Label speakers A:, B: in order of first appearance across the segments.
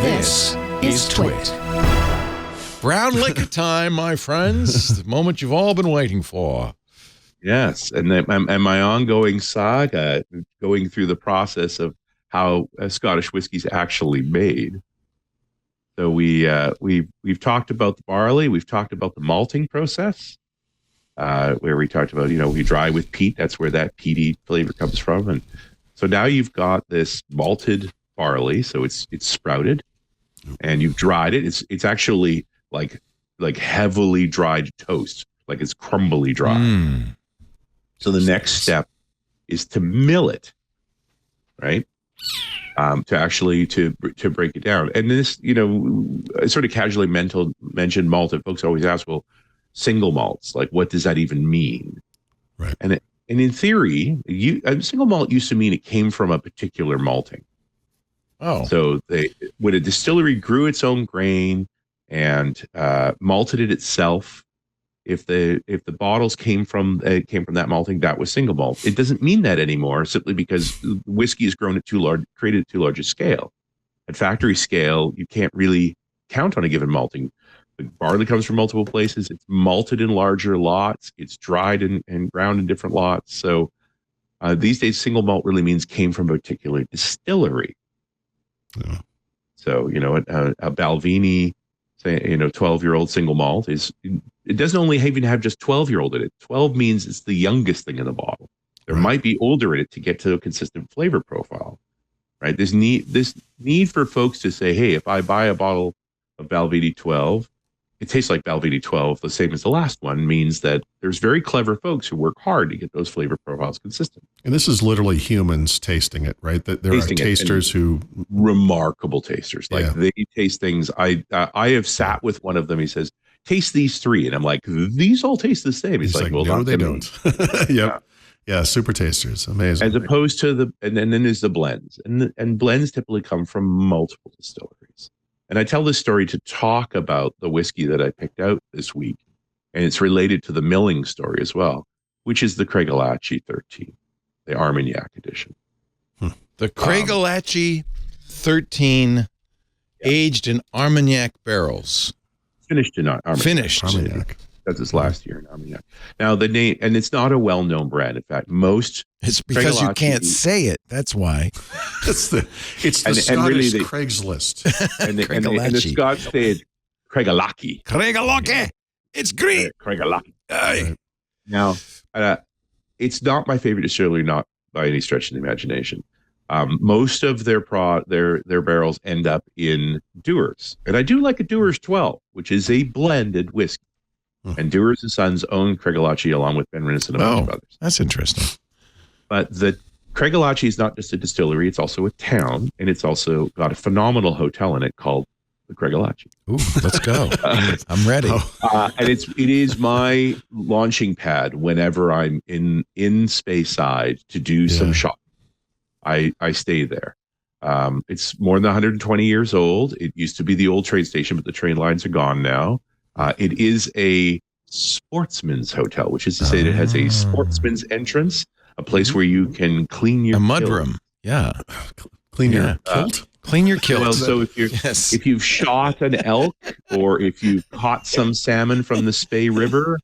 A: This is TWiT.
B: Brown liquor time, my friends. The moment you've all been waiting for.
C: Yes, and my ongoing saga, going through the process of how Scottish whiskey's actually made. So we've talked about the barley, we've talked about the malting process, where we talked about, we dry with peat. That's where that peaty flavor comes from, and so now you've got this malted barley, so it's sprouted, and you've dried it. It's actually like heavily dried toast, like it's crumbly dry. So the next step is to mill it, right? To break it down. And this, I sort of casually mentioned malt, and folks always ask, well, single malts, like what does that even mean?
A: Right.
C: And in theory, a single malt used to mean it came from a particular malting.
B: Oh.
C: So when a distillery grew its own grain and malted it itself, if the bottles came from that malting, that was single malt. It doesn't mean that anymore, simply because whiskey is grown created at too large a scale. At factory scale, you can't really count on a given malting. The barley comes from multiple places. It's malted in larger lots. It's dried and ground in different lots. So these days, single malt really means came from a particular distillery.
A: Yeah.
C: So, a Balvenie, say, 12-year-old single malt it doesn't only even have just 12-year-old in it. 12 means it's the youngest thing in the bottle. There might be older in it to get to a consistent flavor profile, right? This need for folks to say, hey, if I buy a bottle of Balvenie 12, it tastes like Balvenie 12, the same as the last one, means that there's very clever folks who work hard to get those flavor profiles consistent.
A: And this is literally humans tasting it, right? That there are tasters who
C: remarkable tasters, they taste things. I have sat with one of them. He says, "Taste these three," and I'm like, "These all taste the same." He's like, "Well,
A: no, they
C: don't."
A: Yep. Yeah, super tasters, amazing.
C: As opposed to and then there's the blends, and blends typically come from multiple distilleries. And I tell this story to talk about the whiskey that I picked out this week, and it's related to the milling story as well, which is the Craigalachie 13, the Armagnac edition.
B: The Craigalachie 13, aged in Armagnac barrels.
C: Finished in Armagnac.
B: Finished.
A: Armagnac.
C: That's its last year in Armagnac. Now the name, and it's not a well-known brand. In fact, most
B: it's because you can't say it. That's why.
A: It's the Scottish
C: really
A: Craigslist.
C: And the Scots say Craigalachie.
B: Craigalachie. It's great.
C: Craigalachie.
B: Aye.
C: Now, it's not my favorite distillery, not by any stretch of the imagination. Most of their barrels end up in Dewar's, and I do like a Dewar's 12, which is a blended whiskey. And Dewar's & Sons own Craigalachie along with Ben Renison and Brothers.
B: That's interesting.
C: But the Craigalachie is not just a distillery; it's also a town, and it's also got a phenomenal hotel in it called the Craigalachie.
B: Ooh, let's go! I'm ready.
C: And it is my launching pad whenever I'm in Speyside to do some shopping. I stay there. It's more than 120 years old. It used to be the old train station, but the train lines are gone now. It is a sportsman's hotel, which is to say that it has a sportsman's entrance, a place where you can clean your
B: mudroom. Yeah.
A: Clean your kilt?
B: Clean your kilt.
C: Well, so if you've shot an elk or if you've caught some salmon from the Spey River,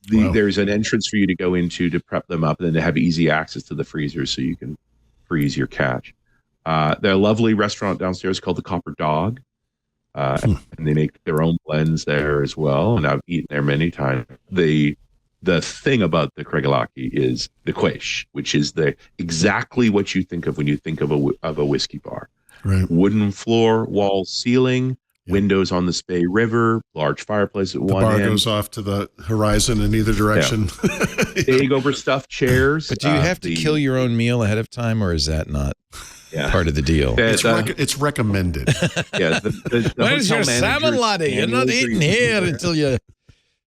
C: there's an entrance for you to go into to prep them up, and then to have easy access to the freezers so you can freeze your catch. There's a lovely restaurant downstairs called the Copper Dog. And they make their own blends there as well, and I've eaten there many times. The thing about the Craigalachie is the quiche, which is exactly what you think of when you think of a whiskey bar.
A: Right.
C: Wooden floor, wall, ceiling, windows on the Spey River, large fireplace at one end.
A: The bar goes off to the horizon in either direction.
C: Big overstuffed chairs.
B: But do you have to kill your own meal ahead of time, or is that not part of the deal?
A: It's recommended.
C: Yeah.
B: Where's your salmon, laddie? You're not eating here until you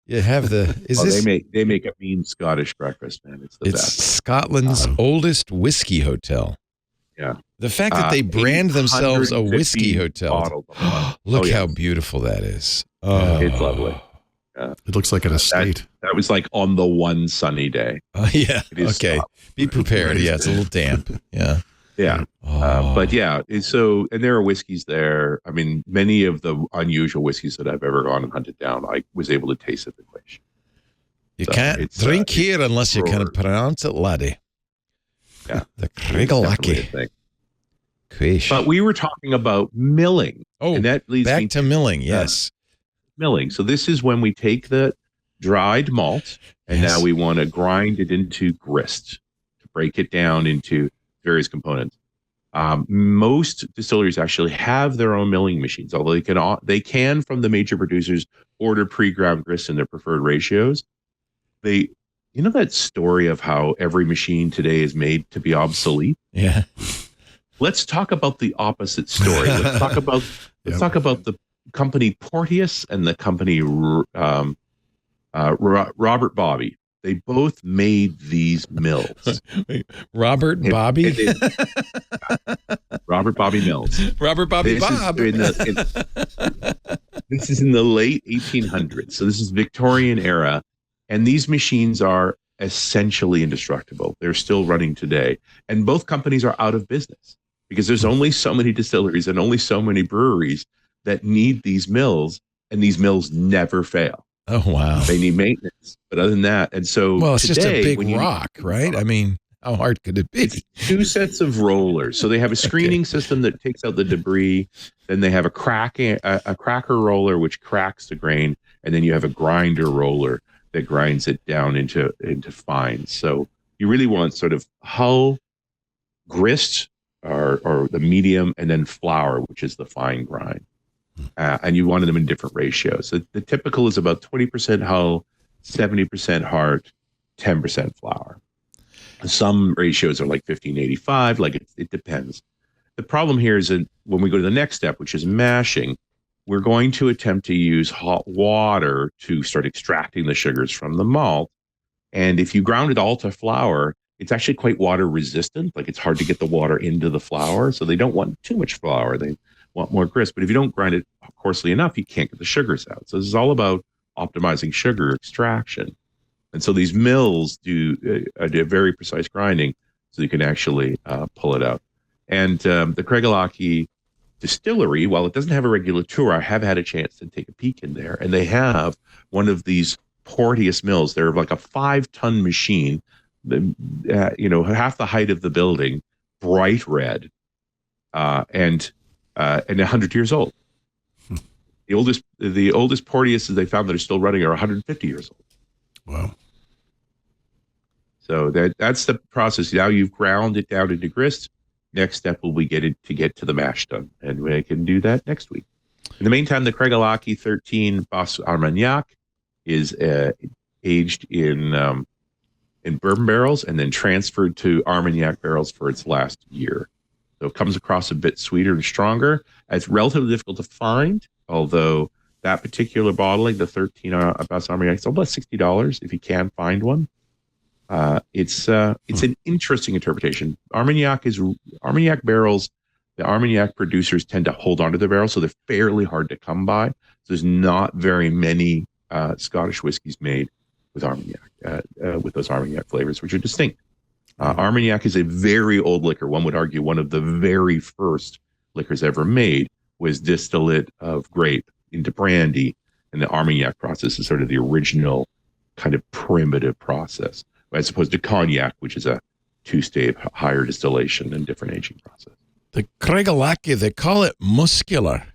B: have the.
C: They make a mean Scottish breakfast, man. It's the best.
B: Scotland's oldest whiskey hotel.
C: Yeah.
B: The fact that they brand themselves a whiskey hotel. Look how beautiful that is. Oh,
C: it's lovely.
A: It looks like an estate.
C: That was like on the one sunny day.
B: Yeah. Okay. Be prepared. Yeah, it's a little damp. Yeah.
C: Yeah. But yeah, and there are whiskeys there. I mean, many of the unusual whiskeys that I've ever gone and hunted down, I was able to taste at the glacier.
B: You can't drink here unless you can pronounce it, laddie.
C: Yeah.
B: The Craigellachie.
C: But we were talking about milling.
B: Oh,
C: and that leads
B: back
C: me
B: to milling, yes.
C: Milling. So this is when we take the dried malt and now we want to grind it into grist to break it down into various components. Most distilleries actually have their own milling machines, although they can from the major producers order pre-ground grist in their preferred ratios. You know that story of how every machine today is made to be obsolete?
B: Yeah.
C: Let's talk about the opposite story. Let's talk about the company Porteous and the company Robert Bobby. They both made these mills.
B: Robert Bobby?
C: Robert Bobby Mills.
B: Robert Bobby Bob.
C: This is in the late 1800s. So this is Victorian era. And these machines are essentially indestructible. They're still running today. And both companies are out of business because there's only so many distilleries and only so many breweries that need these mills. And these mills never fail.
B: Oh, wow.
C: They need maintenance. But other than that, and so
B: well, it's
C: today,
B: just a big rock, right? I mean, how hard could it be?
C: It's 2 sets of rollers. So they have a screening system that takes out the debris. Then they have a cracker roller, which cracks the grain. And then you have a grinder roller that grinds it down into fines. So you really want sort of hull, grist, or the medium, and then flour, which is the fine grind. And you wanted them in different ratios. So the typical is about 20% hull, 70% heart, 10% flour. Some ratios are like 15-85, like it depends. The problem here is that when we go to the next step, which is mashing, we're going to attempt to use hot water to start extracting the sugars from the malt. And if you ground it all to flour, it's actually quite water resistant. Like it's hard to get the water into the flour. So they don't want too much flour. They want more grist. But if you don't grind it coarsely enough, you can't get the sugars out. So this is all about optimizing sugar extraction. And so these mills do a very precise grinding so you can actually pull it out. And the Craigellachie distillery, while it doesn't have a regular tour, I have had a chance to take a peek in there. And they have one of these Porteous mills. They're like a 5-ton machine, half the height of the building, bright red, and 100 years old. The oldest Porteouses they found that are still running are 150 years old.
A: Wow.
C: So that's the process. Now you've ground it down into grist. Next step will be get to the mash done, and we can do that next week. In the meantime, the Craigellachie 13 BAS-ARMAGNAC is aged in bourbon barrels and then transferred to Armagnac barrels for its last year. So it comes across a bit sweeter and stronger. It's relatively difficult to find, although that particular bottling, the 13 BAS-ARMAGNAC, it's about $60 if you can find one. It's an interesting interpretation. Armagnac barrels. The Armagnac producers tend to hold onto the barrels, so they're fairly hard to come by. So there's not very many Scottish whiskies made with Armagnac, with those Armagnac flavors, which are distinct. Armagnac is a very old liquor. One would argue one of the very first liquors ever made was distillate of grape into brandy, and the Armagnac process is sort of the original kind of primitive process, as opposed to cognac, which is a 2-stage higher distillation and different aging process.
B: The Craigellachie, they call it muscular.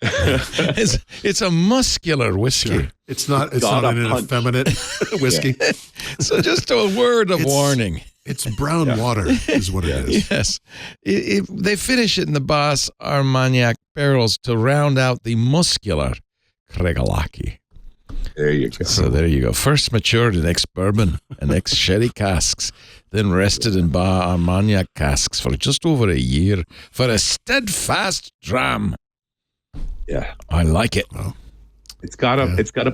B: It's a muscular whiskey.
A: Sure. It's not an effeminate whiskey.
B: So just a word of warning.
A: It's brown water is what it is.
B: Yes. They finish it in the BAS-ARMAGNAC barrels to round out the muscular Craigellachie.
C: There you go.
B: So there you go. First matured in ex-bourbon and ex-sherry casks, then rested in BAS-ARMAGNAC casks for just over a year for a steadfast dram.
C: Yeah,
B: I like it.
A: Well,
C: it's got a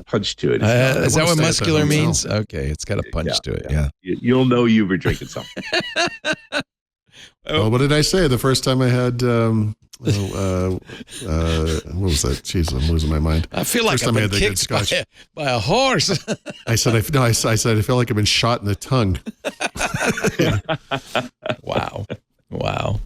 C: punch to it.
B: Is that what muscular means? Okay, it's got a punch to it. Yeah.
C: You'll know you were drinking something.
A: Well, what did I say the first time I had? What was that? Jesus, I'm losing my mind.
B: I feel like I've been kicked by a horse.
A: I said I feel like I've been shot in the tongue.
B: Wow. Wow.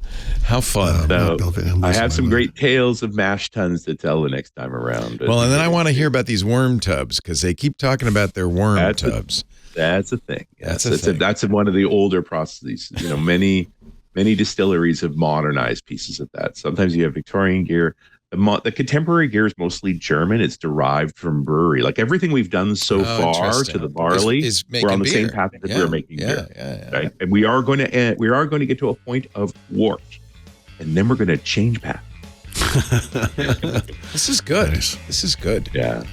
B: How fun.
C: So
A: Belgian
C: I have
A: English,
C: some
A: my
C: great tales of mash tuns to tell the next time around.
B: Well, and then I want to hear about these worm tubs because they keep talking about their worm tubs.
C: That's a thing.
B: That's
C: Yes,
B: a thing.
C: that's one of the older processes. You know, many distilleries have modernized pieces of that. Sometimes you have Victorian gear. The contemporary gear is mostly German. It's derived from brewery. Like everything we've done so far to the barley,
B: is
C: we're on the
B: beer.
C: same path that we're making beer.
B: Yeah.
C: Right? And we are going to get to a point of wort, and then we're going to change path.
B: This is good.
A: Nice.
B: This is good.
C: Yeah,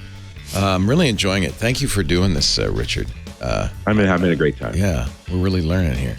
B: I'm really enjoying it. Thank you for doing this, Richard.
C: I'm having a great time.
B: Yeah, we're really learning here.